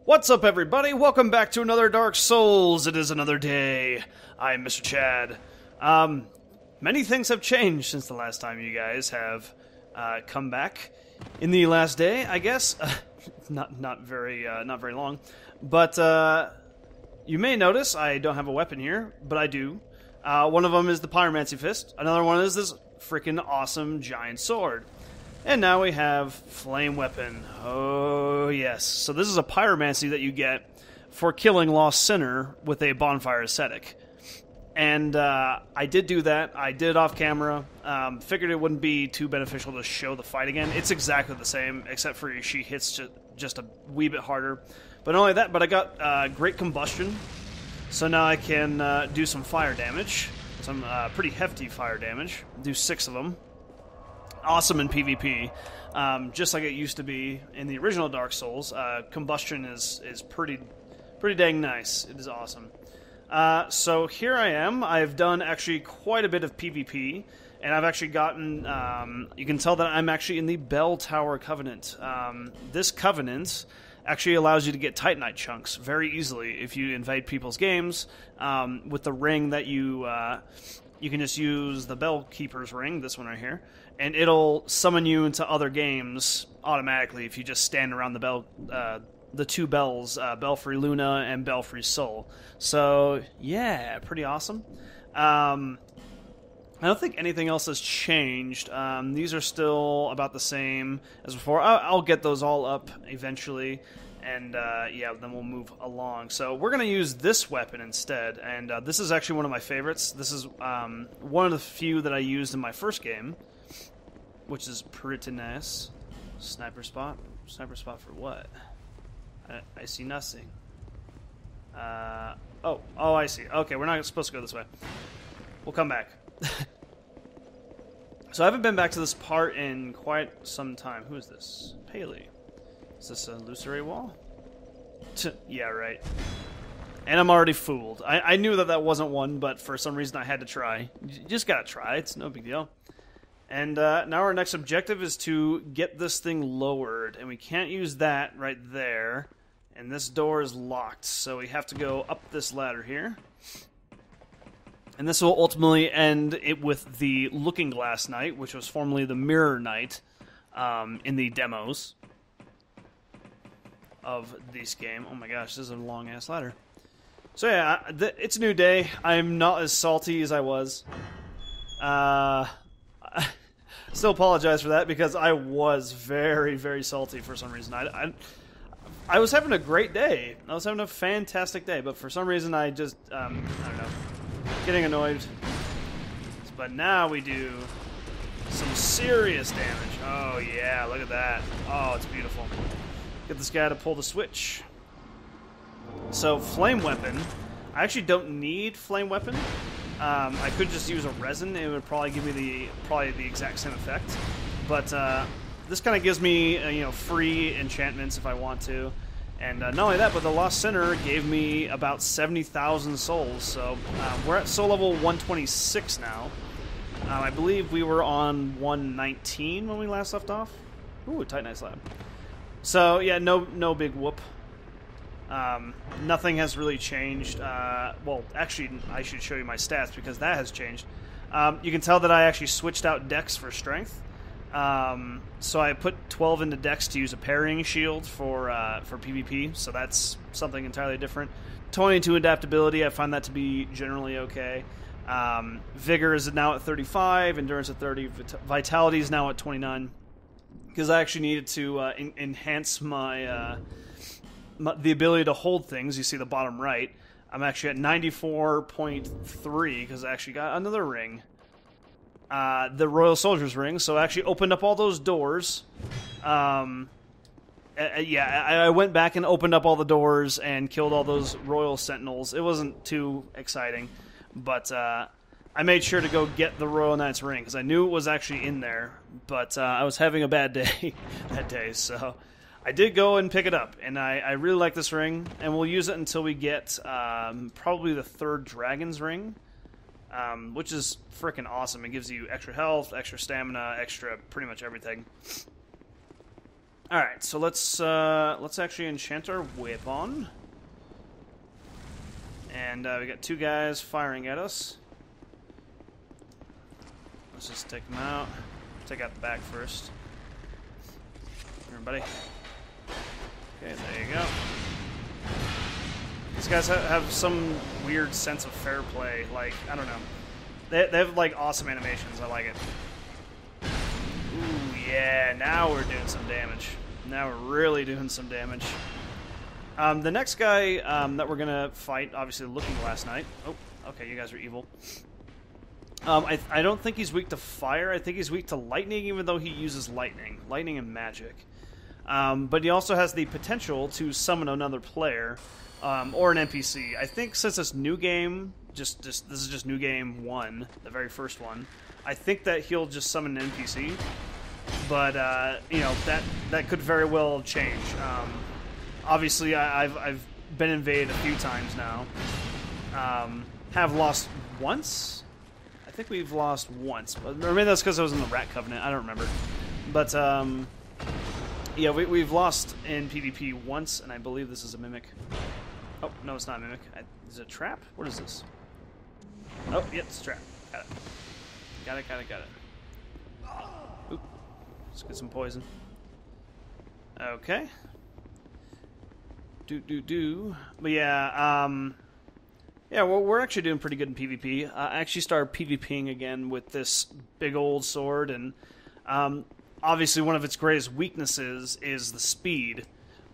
What's up, everybody? Welcome back to another Dark Souls. It is another day. I'm Mr. Chad. Many things have changed since the last time you guys have come back. In the last day, I guess. Not very long. But you may notice I don't have a weapon here, but I do. One of them is the Pyromancy Fist. Another one is this freaking awesome giant sword. And now we have Flame Weapon. Oh, yes. So this is a Pyromancy that you get for killing Lost Sinner with a Bonfire Ascetic. And I did do that. I did it off camera. Figured it wouldn't be too beneficial to show the fight again. It's exactly the same, except for she hits just a wee bit harder. But not only that, but I got Great Combustion. So now I can do some fire damage. Some pretty hefty fire damage. Do 6 of them. Awesome in PvP, just like it used to be in the original Dark Souls. Combustion is pretty dang nice. It is awesome. So here I am. I've done actually quite a bit of PvP, and I've actually gotten. You can tell that I'm actually in the Bell Tower Covenant. This Covenant actually allows you to get Titanite chunks very easily if you invade people's games with the ring that you. You can just use the Bell Keeper's ring, this one right here, and it'll summon you into other games automatically if you just stand around the two bells, Belfry Luna and Belfry Soul. So, yeah, pretty awesome. I don't think anything else has changed. These are still about the same as before. I'll get those all up eventually. And, yeah, then we'll move along. So we're going to use this weapon instead, and this is actually one of my favorites. This is one of the few that I used in my first game, which is pretty nice. Sniper spot? Sniper spot for what? I see nothing. Oh, I see. Okay, we're not supposed to go this way. We'll come back. So I haven't been back to this part in quite some time. Who is this? Paley. Is this a illusory wall? Yeah, right. And I'm already fooled. I knew that wasn't one, but for some reason I had to try. You just gotta try. It's no big deal. And now our next objective is to get this thing lowered. And we can't use that right there. And this door is locked. So we have to go up this ladder here. And this will ultimately end it with the Looking Glass Knight, which was formerly the Mirror Knight in the demos of this game. Oh my gosh, this is a long-ass ladder. So yeah, it's a new day. I'm not as salty as I was. Still apologize for that, because I was very, very salty for some reason. I was having a great day. I was having a fantastic day, but for some reason I just, I don't know, getting annoyed. But now we do some serious damage. Oh yeah, look at that. Oh, it's beautiful. Get this guy to pull the switch. So, Flame Weapon. I actually don't need Flame Weapon. I could just use a resin. It would probably give me the exact same effect. But this kind of gives me free enchantments if I want to. And not only that, but the Lost Sinner gave me about 70,000 souls. So we're at soul level 126 now. I believe we were on 119 when we last left off. Ooh, Titanite slab. So, yeah, no big whoop. Nothing has really changed. Well, actually, I should show you my stats, because that has changed. You can tell that I actually switched out Dex for Strength. So I put 12 into Dex to use a parrying shield for PvP, so that's something entirely different. 22 Adaptability, I find that to be generally okay. Vigor is now at 35, Endurance at 30, Vitality is now at 29. Because I actually needed to enhance my the ability to hold things. You see the bottom right. I'm actually at 94.3 because I actually got another ring. The Royal Soldier's Ring. So I actually opened up all those doors. Yeah, I went back and opened up all the doors and killed all those Royal Sentinels. It wasn't too exciting. But I made sure to go get the Royal Knight's Ring, because I knew it was actually in there, but I was having a bad day that day, so I did go and pick it up, and I really like this ring, and we'll use it until we get probably the 3rd Dragon's Ring, which is freaking awesome. It gives you extra health, extra stamina, extra pretty much everything. All right, so let's actually enchant our whip on, and we got 2 guys firing at us. Let's just take them out. Take out the back first. Everybody. Okay, there you go. These guys have some weird sense of fair play. Like, I don't know. They have, like, awesome animations. I like it. Ooh, yeah. Now we're doing some damage. Now we're really doing some damage. The next guy that we're going to fight, obviously looking last night. Oh, okay, you guys are evil. I don't think he's weak to fire. I think he's weak to lightning, even though he uses lightning. Lightning and magic. But he also has the potential to summon another player. Or an NPC. I think since it's new game, this is just new game 1, the very first one. I think that he'll just summon an NPC, but you know, that could very well change. Obviously, I've been invaded a few times now. Have lost once. I think we've lost once, or maybe that's because I was in the Rat Covenant. I don't remember, but yeah, we've lost in PvP once, and I believe this is a mimic. Oh, no, it's not a mimic. Is it a trap? What is this? Oh, yeah, it's a trap. Got it. Got it. Oop. Let's get some poison. Okay. But yeah, yeah, well, we're actually doing pretty good in PvP. I actually started PvPing again with this big old sword, and obviously one of its greatest weaknesses is the speed,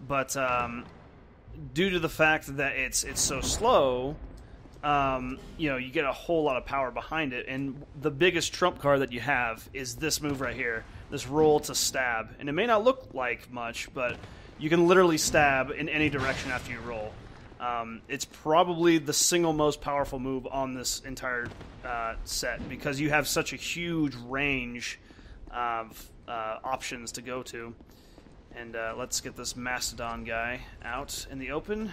but due to the fact that it's so slow, you know, you get a whole lot of power behind it, and the biggest trump card that you have is this move right here, this roll to stab. And it may not look like much, but you can literally stab in any direction after you roll. It's probably the single most powerful move on this entire set, because you have such a huge range of options to go to. And let's get this Mastodon guy out in the open.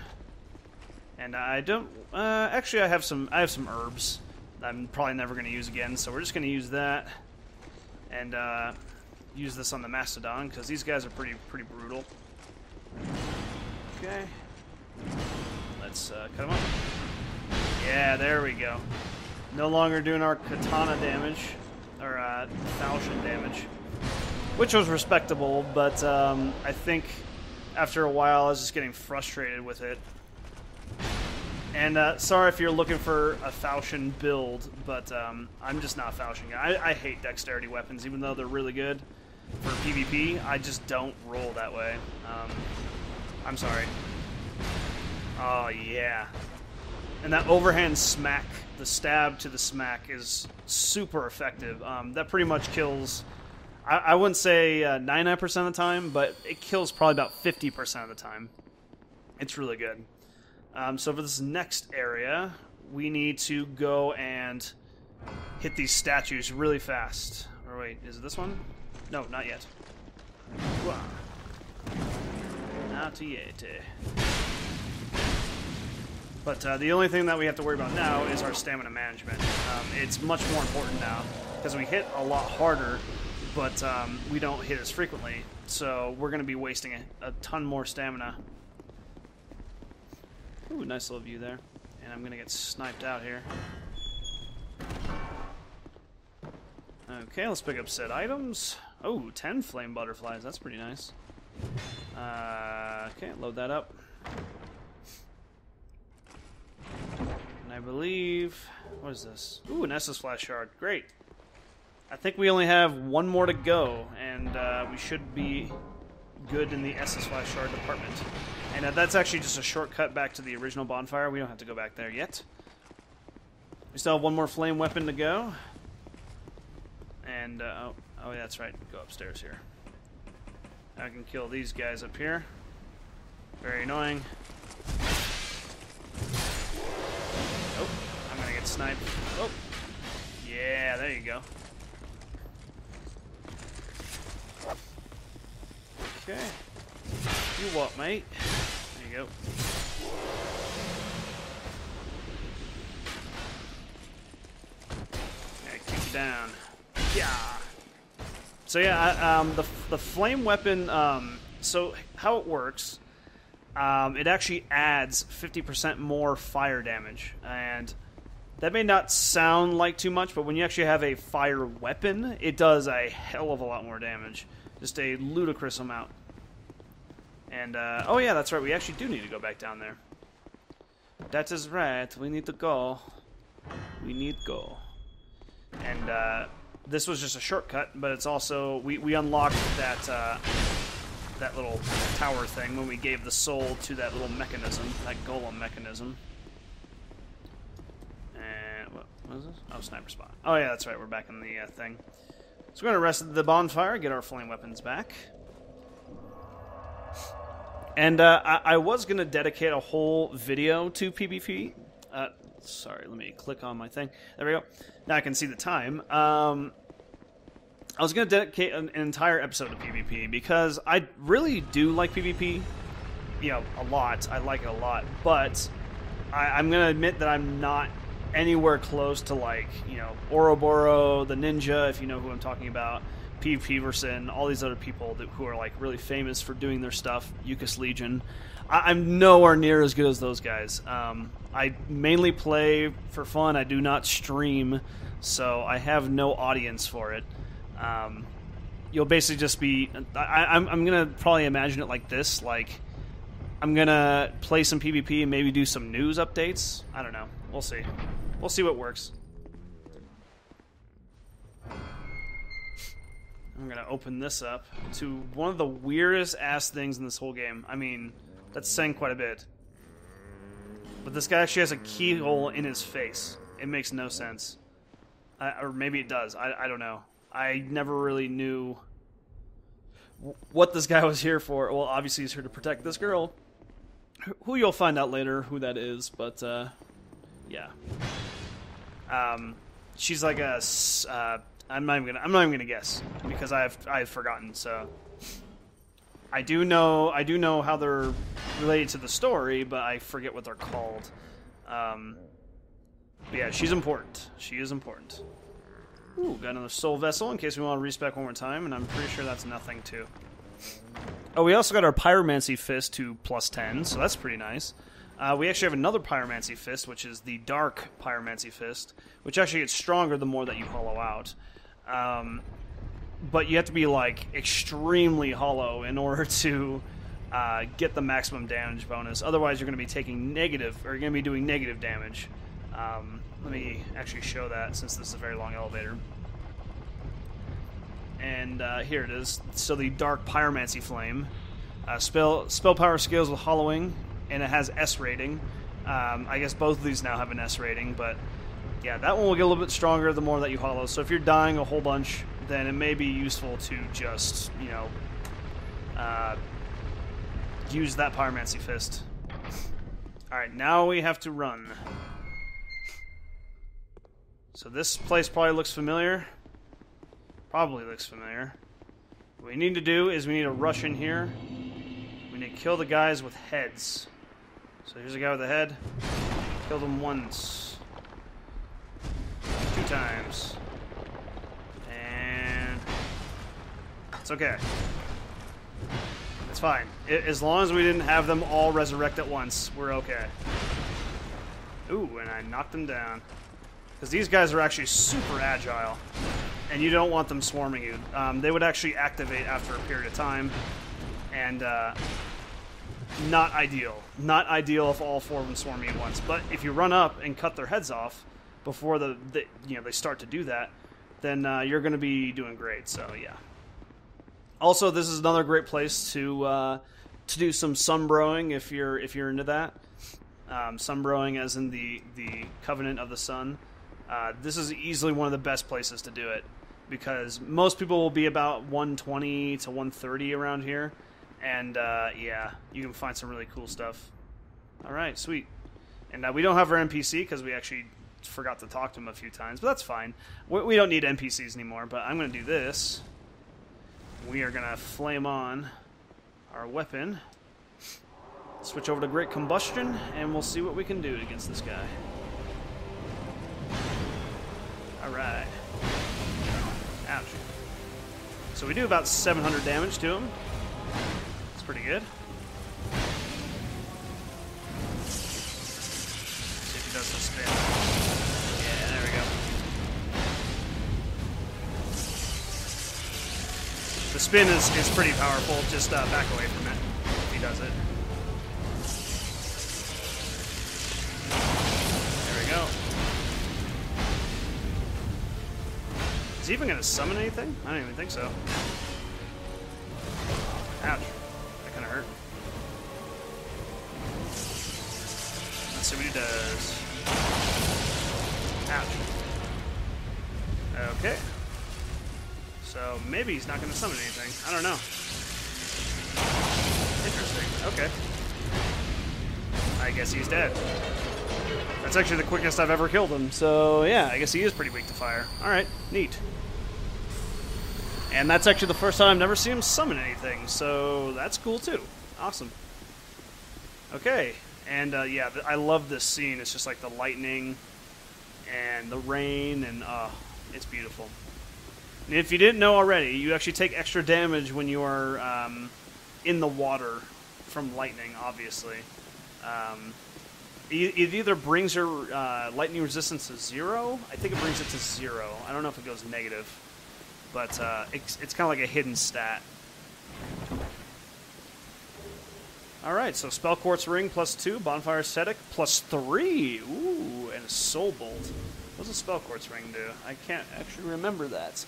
And I don't... actually, I have some herbs that I'm probably never going to use again, so we're just going to use that. And use this on the Mastodon, because these guys are pretty brutal. Okay. Let's cut them up. Yeah, there we go. No longer doing our katana damage, or falchion damage. Which was respectable, but I think after a while I was just getting frustrated with it. And sorry if you're looking for a falchion build, but I'm just not a falchion guy. I hate dexterity weapons, even though they're really good for PvP. I just don't roll that way. I'm sorry. Oh, yeah. And that overhand smack, the stab to the smack, is super effective. That pretty much kills... I wouldn't say 99% of the time, but it kills probably about 50% of the time. It's really good. So for this next area, we need to go and hit these statues really fast. Or wait, is it this one? No, not yet. Not yet. But the only thing that we have to worry about now is our stamina management. It's much more important now, because we hit a lot harder, but we don't hit as frequently, so we're going to be wasting a ton more stamina. Ooh, nice little view there. And I'm going to get sniped out here. Okay, let's pick up said items. Oh, 10 flame butterflies. That's pretty nice. Okay, load that up. And I believe... What is this? Ooh, an Estus Flash Shard. Great. I think we only have one more to go, and we should be good in the Estus Flash Shard department. And that's actually just a shortcut back to the original bonfire. We don't have to go back there yet. We still have one more flame weapon to go. And, oh yeah, that's right. Go upstairs here. I can kill these guys up here. Very annoying. Oh, I'm gonna get sniped. Oh, yeah, there you go. Okay. You what, mate? There you go. Okay, keep you down. Yeah. So yeah, the flame weapon so how it works, it actually adds 50% more fire damage, and that may not sound like too much, but when you actually have a fire weapon, it does a hell of a lot more damage. Just a ludicrous amount. And, oh yeah, that's right, we actually do need to go back down there. That is right, we need to go. We need to go. And, this was just a shortcut, but it's also, we unlocked that, that little tower thing when we gave the soul to that little mechanism, that golem mechanism. And, what is this? Oh, sniper spot. Oh yeah, that's right, we're back in the, thing. So we're going to rest the bonfire, get our flame weapons back. And I was going to dedicate a whole video to PvP. Sorry, let me click on my thing. There we go. Now I can see the time. I was going to dedicate an entire episode to PvP because I really do like PvP. You know, a lot. I like it a lot. But I'm going to admit that I'm not anywhere close to, like, you know, Ouroboros, the Ninja, if you know who I'm talking about, PvP Versin, all these other people who are, like, really famous for doing their stuff, Yukis Legion. I'm nowhere near as good as those guys. I mainly play for fun. I do not stream, so I have no audience for it. You'll basically just be... I'm going to probably imagine it like this, like, I'm going to play some PvP and maybe do some news updates. I don't know. We'll see. We'll see what works. I'm going to open this up to one of the weirdest ass things in this whole game. I mean, that's saying quite a bit. But this guy actually has a keyhole in his face. It makes no sense. Or maybe it does. I don't know. I never really knew what this guy was here for. Well, obviously he's here to protect this girl, who you'll find out later who that is, but, yeah. She's like a, I'm not even gonna guess, because I've forgotten, so. I do know how they're related to the story, but I forget what they're called. But yeah, she's important. She is important. Ooh, got another soul vessel in case we want to respec one more time, and I'm pretty sure that's nothing too. Oh, we also got our Pyromancy Fist to +10, so that's pretty nice. We actually have another Pyromancy Fist, which is the Dark Pyromancy Fist, which actually gets stronger the more that you hollow out. But you have to be, like, extremely hollow in order to get the maximum damage bonus. Otherwise, you're going to be taking negative, or you're going to be doing negative damage. Let me actually show that, since this is a very long elevator. And here it is. So the Dark Pyromancy Flame. Spell power scales with hollowing, and it has S rating. I guess both of these now have an S rating, but yeah, that one will get a little bit stronger the more that you hollow. So if you're dying a whole bunch, then it may be useful to just, you know, use that Pyromancy Fist. Alright, now we have to run. So this place probably looks familiar. Probably looks familiar. What we need to do is we need to rush in here. We need to kill the guys with heads. So here's a guy with a head. Killed him once. 2 times. And it's okay. It's fine. As long as we didn't have them all resurrect at once, we're okay. Ooh, and I knocked them down. Because these guys are actually super agile, and you don't want them swarming you. They would actually activate after a period of time, and not ideal. Not ideal if all 4 of them swarm you at once. But if you run up and cut their heads off before they start to do that, then you're going to be doing great. So yeah. Also, this is another great place to do some sunbrowing if you're into that. Sunbrowing, as in the Covenant of the Sun. This is easily one of the best places to do it, because most people will be about 120 to 130 around here, and yeah, you can find some really cool stuff. Alright, sweet. And we don't have our NPC because we actually forgot to talk to him a few times, but that's fine. We don't need NPCs anymore, but I'm going to do this. We are going to flame on our weapon, switch over to Great Combustion, and we'll see what we can do against this guy. Alright. Ouch. So we do about 700 damage to him. It's pretty good. See if he does the spin. Yeah, there we go. The spin is pretty powerful. Just back away from it if he does it. There we go. Is he even going to summon anything? I don't even think so. Ouch. That kind of hurt. Let's see what he does. Ouch. Okay. So maybe he's not going to summon anything. I don't know. Interesting. Okay. I guess he's dead. That's actually the quickest I've ever killed him. So yeah, I guess he is pretty weak to fire. Alright, neat. And that's actually the first time I've never seen him summon anything, so that's cool too. Awesome. Okay, and yeah, I love this scene. It's just like the lightning and the rain, and it's beautiful. And if you didn't know already, you actually take extra damage when you are in the water from lightning, obviously. It either brings your lightning resistance to 0. I think it brings it to 0. I don't know if it goes negative. But it's kind of like a hidden stat. Alright, so Spell Quartz Ring +2, Bonfire Ascetic +3. Ooh, and a Soul Bolt. What does a Spell Quartz Ring do? I can't actually remember that.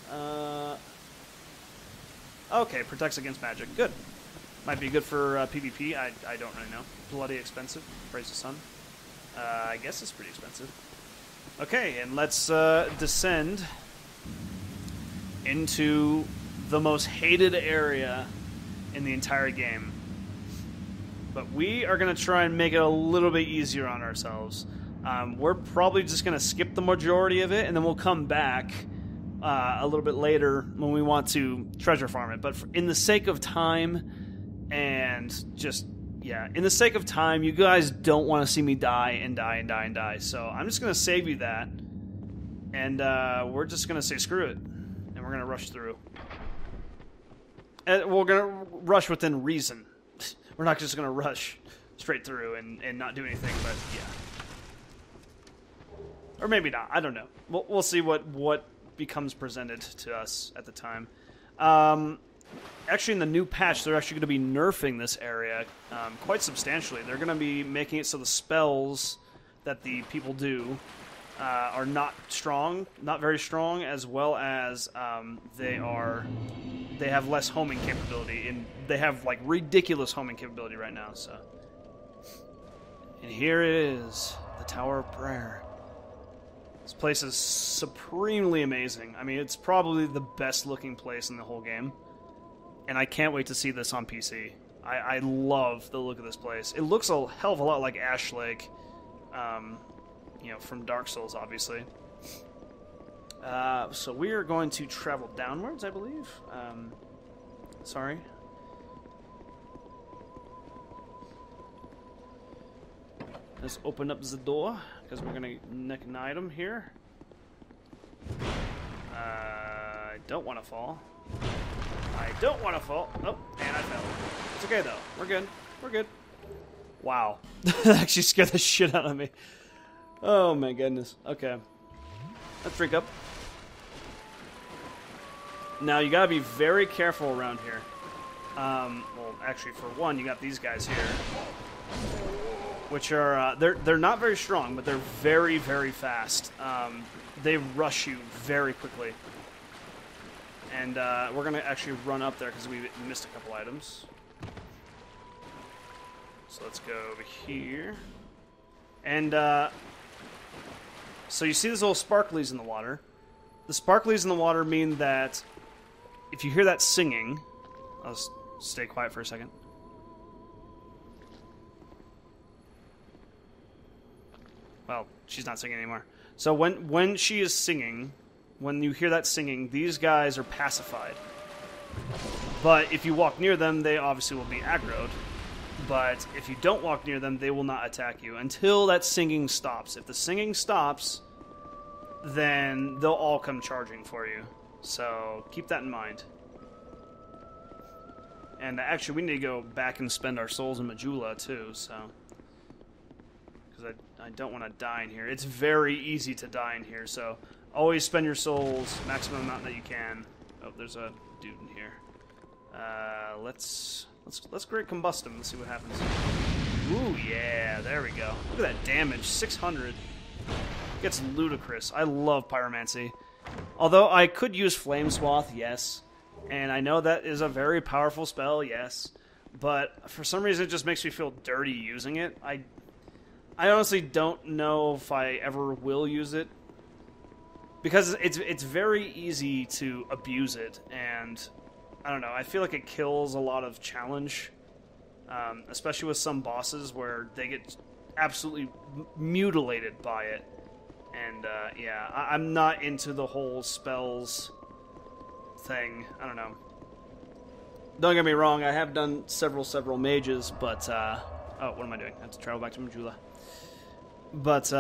Okay, protects against magic. Good. Might be good for PvP. I don't really know. Bloody expensive. Praise the sun. I guess it's pretty expensive. Okay, and let's descend into the most hated area in the entire game. But we are going to try and make it a little bit easier on ourselves. We're probably just going to skip the majority of it, and then we'll come back a little bit later when we want to treasure farm it. But in the sake of time, and just, yeah, in the sake of time, you guys don't want to see me die and die and die and die. So I'm just going to save you that, and we're just going to say screw it. We're going to rush through. And we're going to rush within reason. We're not just going to rush straight through and not do anything, but yeah. Or maybe not. I don't know. We'll see what becomes presented to us at the time. Actually, in the new patch, they're actually going to be nerfing this area quite substantially. They're going to be making it so the spells that the people do are not strong, not very strong, as well as they have less homing capability, and they have like ridiculous homing capability right now. So, and here it is, the Tower of Prayer. This place is supremely amazing. I mean, it's probably the best looking place in the whole game, and I can't wait to see this on PC. I love the look of this place. It looks a hell of a lot like Ash Lake. You know, from Dark Souls, obviously. So we are going to travel downwards, I believe. Sorry. Let's open up the door, because we're going to nick an item here. I don't want to fall. I don't want to fall. Oh, and I fell. It's okay, though. We're good. We're good. Wow. That actually scared the shit out of me. Oh my goodness. Okay. Let's drink up. Now you gotta be very careful around here. Well, actually, for one, you got these guys here, which are they're not very strong, but they're very, very fast. They rush you very quickly, and we're gonna actually run up there because we missed a couple items. So let's go over here, and so you see these little sparklies in the water. The sparklies in the water mean that if you hear that singing, I'll stay quiet for a second. Well, she's not singing anymore. So when she is singing, when you hear that singing, these guys are pacified. But if you walk near them, they obviously will be aggroed. But if you don't walk near them, they will not attack you until that singing stops. If the singing stops, then they'll all come charging for you. So keep that in mind. And actually, we need to go back and spend our souls in Majula, too, so... Because I don't want to die in here. It's very easy to die in here, so always spend your souls, maximum amount that you can. Oh, there's a dude in here. Let's great combust him. Let's see what happens. Ooh, yeah, there we go. Look at that damage, 600. Gets ludicrous. I love Pyromancy. Although I could use Flame Swath, yes. And I know that is a very powerful spell, yes. But for some reason, it just makes me feel dirty using it. I honestly don't know if I ever will use it. Because it's very easy to abuse it. And I don't know, I feel like it kills a lot of challenge. Especially with some bosses where they get absolutely mutilated by it. And, yeah, I'm not into the whole spells thing. I don't know. Don't get me wrong, I have done several mages, but, oh, what am I doing? I have to travel back to Majula. But,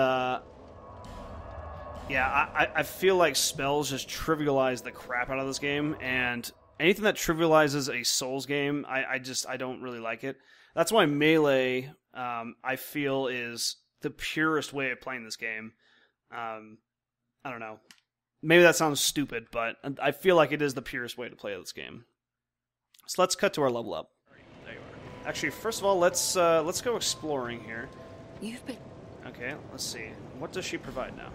yeah, I feel like spells just trivialize the crap out of this game, and anything that trivializes a Souls game, I don't really like it. That's why Melee, I feel, is the purest way of playing this game. I don't know. Maybe that sounds stupid, but I feel like it is the purest way to play this game. So let's cut to our level up. There you are. Actually, first of all, let's go exploring here. You've been... Okay, let's see. What does she provide now?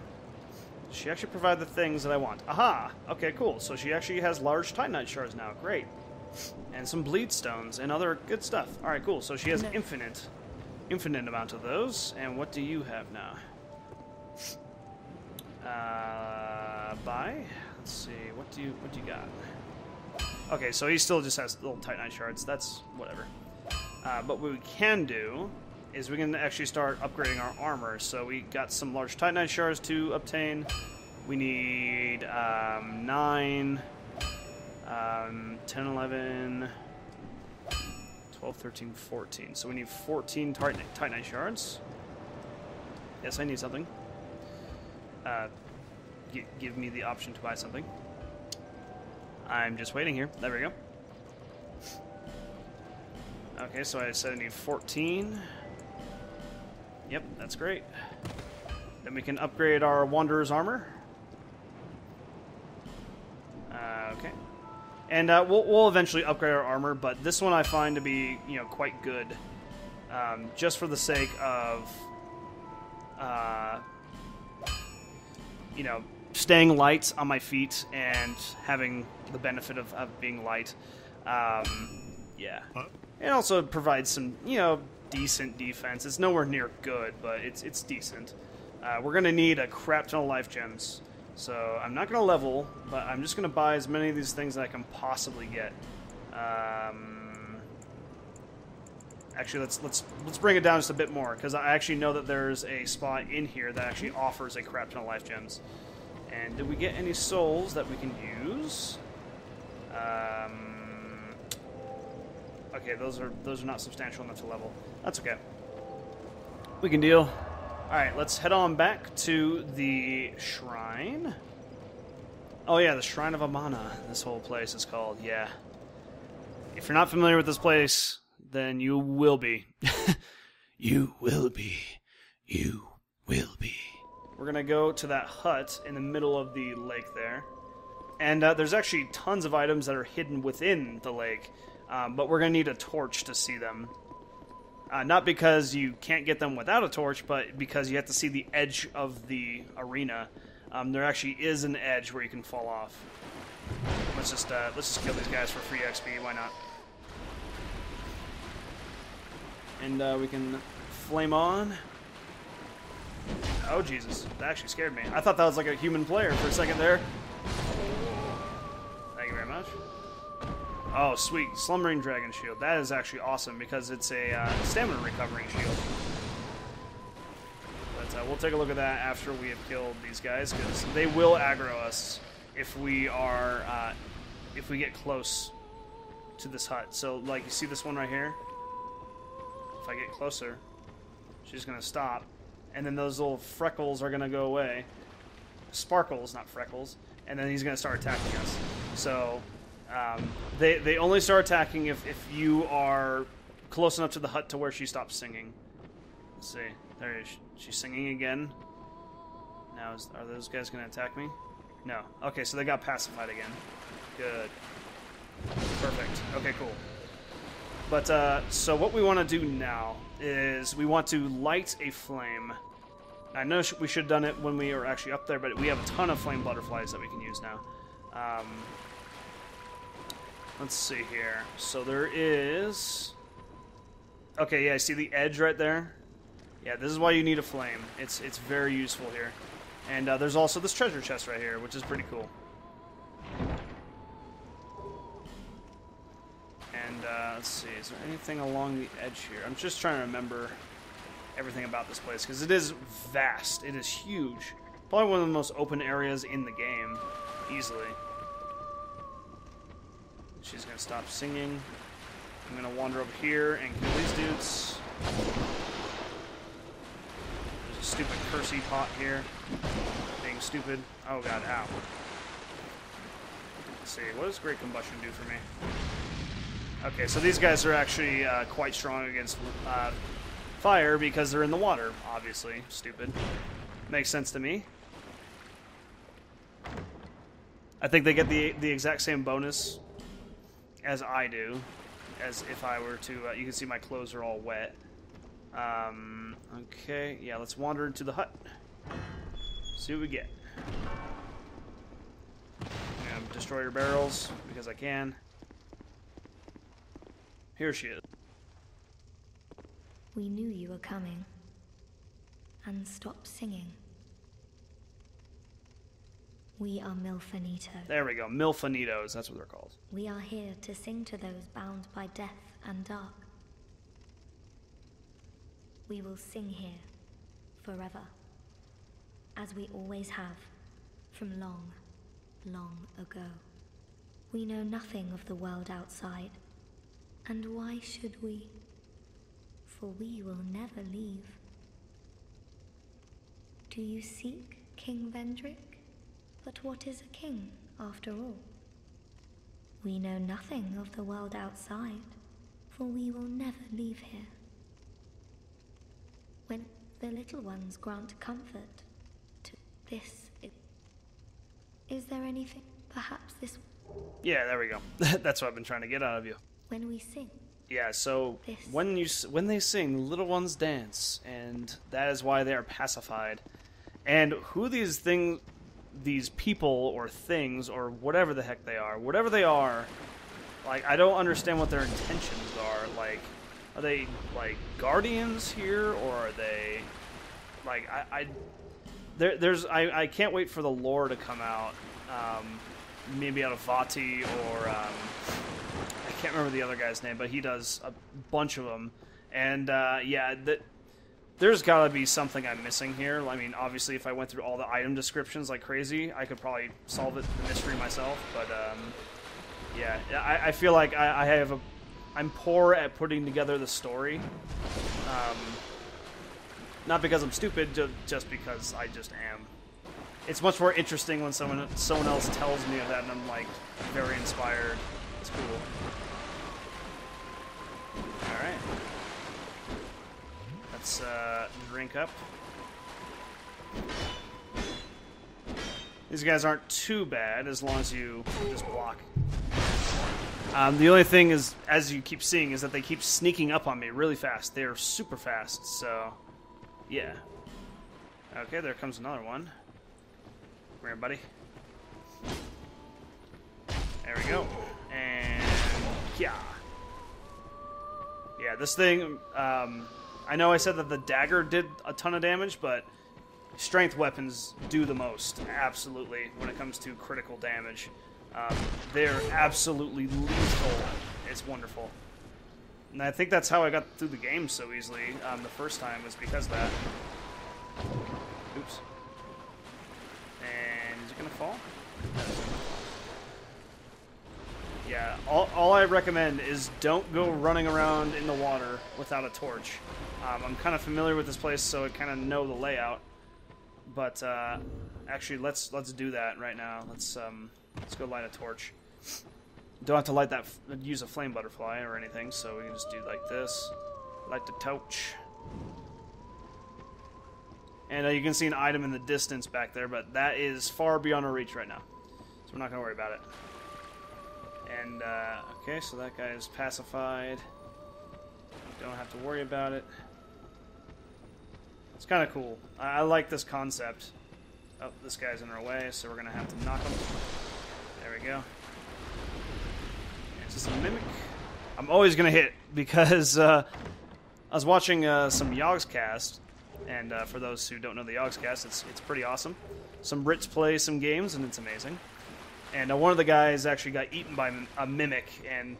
She actually provide the things that I want. Aha! Okay, cool. So she actually has large Titanite shards now. Great. And some bleed stones and other good stuff. Alright, cool. So she has infinite amount of those. And what do you have now? Buy? Let's see. What do you got? Okay, so he still just has little Titanite shards. That's whatever. But what we can do is we can actually start upgrading our armor. So we got some large Titanite shards to obtain. We need 9, 10, 11, 12, 13, 14. So we need 14 Titanite shards. Yes, I need something. Give me the option to buy something. I'm just waiting here. There we go. Okay, so I said I need 14. Yep, that's great. Then we can upgrade our Wanderer's armor. Okay. And we'll eventually upgrade our armor, but this one I find to be, quite good. Just for the sake of, staying light on my feet and having the benefit of being light. Yeah. And also provides some, decent defense. It's nowhere near good, but it's decent. We're going to need a crap ton of life gems. So I'm not going to level, but I'm just going to buy as many of these things that I can possibly get. Actually, let's bring it down just a bit more, because I actually know that there's a spot in here that actually offers a crap ton of life gems. And did we get any souls that we can use? Okay, those are not substantial enough to level. That's okay. We can deal. Alright, let's head on back to the shrine. Oh yeah, the Shrine of Amana, this whole place is called, yeah. If you're not familiar with this place, then you will be. You will be. You will be. We're going to go to that hut in the middle of the lake there. And there's actually tons of items that are hidden within the lake. But we're going to need a torch to see them. Not because you can't get them without a torch, but because you have to see the edge of the arena. There actually is an edge where you can fall off. Let's just kill these guys for free XP. Why not? And we can flame on. Oh, Jesus. That actually scared me. I thought that was like a human player for a second there. Thank you very much. Oh, sweet. Slumbering Dragon Shield. That is actually awesome because it's a stamina recovering shield. But we'll take a look at that after we have killed these guys, because they will aggro us if we are, if we get close to this hut. So, like, you see this one right here? If I get closer, she's going to stop. And then those little freckles are going to go away. Sparkles, not freckles. And then he's going to start attacking us. So, They only start attacking if you are close enough to the hut to where she stops singing. Let's see. There is. She's singing again. Now, are those guys going to attack me? No. Okay, so they got pacified again. Good. Perfect. Okay, cool. But, so what we want to do now is we want to light a flame. I know we should have done it when we were actually up there, but we have a ton of flame butterflies that we can use now. Let's see here. So there is... Okay, yeah, see the edge right there? Yeah, this is why you need a flame. It's very useful here. And there's also this treasure chest right here, which is pretty cool. And let's see, is there anything along the edge here? I'm just trying to remember everything about this place, because it is vast. It is huge. Probably one of the most open areas in the game, easily. She's going to stop singing. I'm going to wander over here and kill these dudes. There's a stupid cursey pot here. Being stupid. Oh god, ow. Let's see, what does Great Combustion do for me? Okay, so these guys are actually quite strong against fire because they're in the water, obviously. Stupid. Makes sense to me. I think they get the exact same bonus as I do, as if I were to... you can see my clothes are all wet. Okay, yeah, let's wander into the hut. See what we get. I'm gonna destroy your barrels, because I can. Here she is. We knew you were coming. And stopped singing. We are Milfanito. There we go, Milfanitos, that's what they're called. We are here to sing to those bound by death and dark. We will sing here forever, as we always have, from long, long ago. We know nothing of the world outside, and why should we? For we will never leave. Do you seek King Vendrick? But what is a king, after all? We know nothing of the world outside, for we will never leave here. When the little ones grant comfort to this, is there anything, perhaps this... Yeah, there we go. That's what I've been trying to get out of you. When we sing. Yeah, so when they sing, the little ones dance, and that is why they are pacified. And who these people or things or whatever the heck they are, like, I don't understand what their intentions are. Like, are they like guardians here, or are they like I can't wait for the lore to come out. Maybe out of Vati, or I can't remember the other guy's name, but he does a bunch of them. And yeah, there's got to be something I'm missing here. I mean, obviously, if I went through all the item descriptions like crazy, I could probably solve the mystery myself. But yeah, I feel like I'm poor at putting together the story. Not because I'm stupid, just because I just am. It's much more interesting when someone else tells me of that, and I'm like very inspired. It's cool. All right. Let's drink up. These guys aren't too bad as long as you just block. The only thing is, as you keep seeing, is that they keep sneaking up on me really fast. They're super fast, so yeah. Okay, there comes another one. Come here, buddy. There we go. And yeah. Yeah, this thing, I know I said that the dagger did a ton of damage, but strength weapons do the most, absolutely, when it comes to critical damage. They're absolutely lethal. It's wonderful. And I think that's how I got through the game so easily the first time, was because of that. Oops. And is it going to fall? Yeah, all I recommend is don't go running around in the water without a torch. I'm kind of familiar with this place, so I kind of know the layout. But actually, let's do that right now. Let's go light a torch. Don't have to light that, use a flame butterfly or anything, so we can just do like this. Light the torch. And you can see an item in the distance back there, but that is far beyond our reach right now. So we're not going to worry about it. And, okay, so that guy is pacified. Don't have to worry about it. It's kind of cool. I like this concept. Oh, this guy's in our way, so we're going to have to knock him. There we go. It's just a mimic. I'm always going to hit because I was watching some Yogscast, and for those who don't know the Yogscast, it's pretty awesome. Some Brits play some games, and it's amazing. And one of the guys actually got eaten by a mimic, and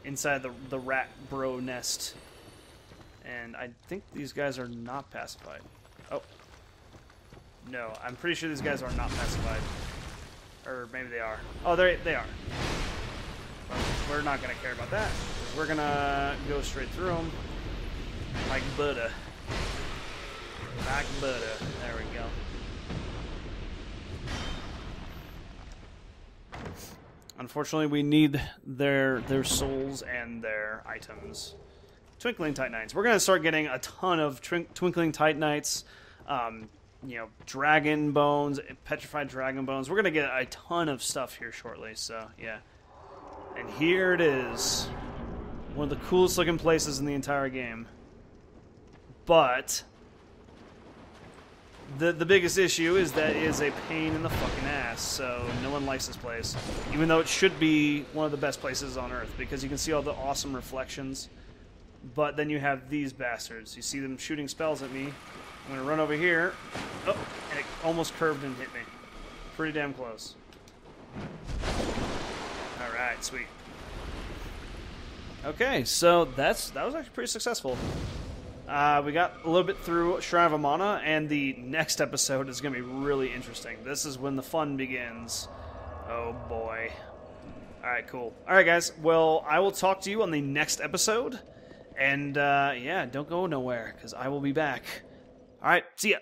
inside the rat bro nest. And I think these guys are not pacified. Oh. No, I'm pretty sure these guys are not pacified. Or maybe they are. Oh, they are. But we're not going to care about that. We're going to go straight through them. Like butter. Like butter. There we go. Unfortunately, we need their souls and their items. Twinkling Titanites. We're going to start getting a ton of Twinkling Titanites, you know, dragon bones, petrified dragon bones. We're going to get a ton of stuff here shortly, so yeah. And here it is. One of the coolest looking places in the entire game. But the biggest issue is that it is a pain in the fucking ass, so no one likes this place. Even though it should be one of the best places on Earth, because you can see all the awesome reflections. But then you have these bastards. You see them shooting spells at me. I'm going to run over here. Oh, and it almost curved and hit me. Pretty damn close. Alright, sweet. Okay, so that was actually pretty successful. We got a little bit through Shrine of Amana, and the next episode is going to be really interesting. This is when the fun begins. Oh boy. Alright, cool. Alright guys, well, I will talk to you on the next episode. And, yeah, don't go nowhere, because I will be back. Alright, see ya.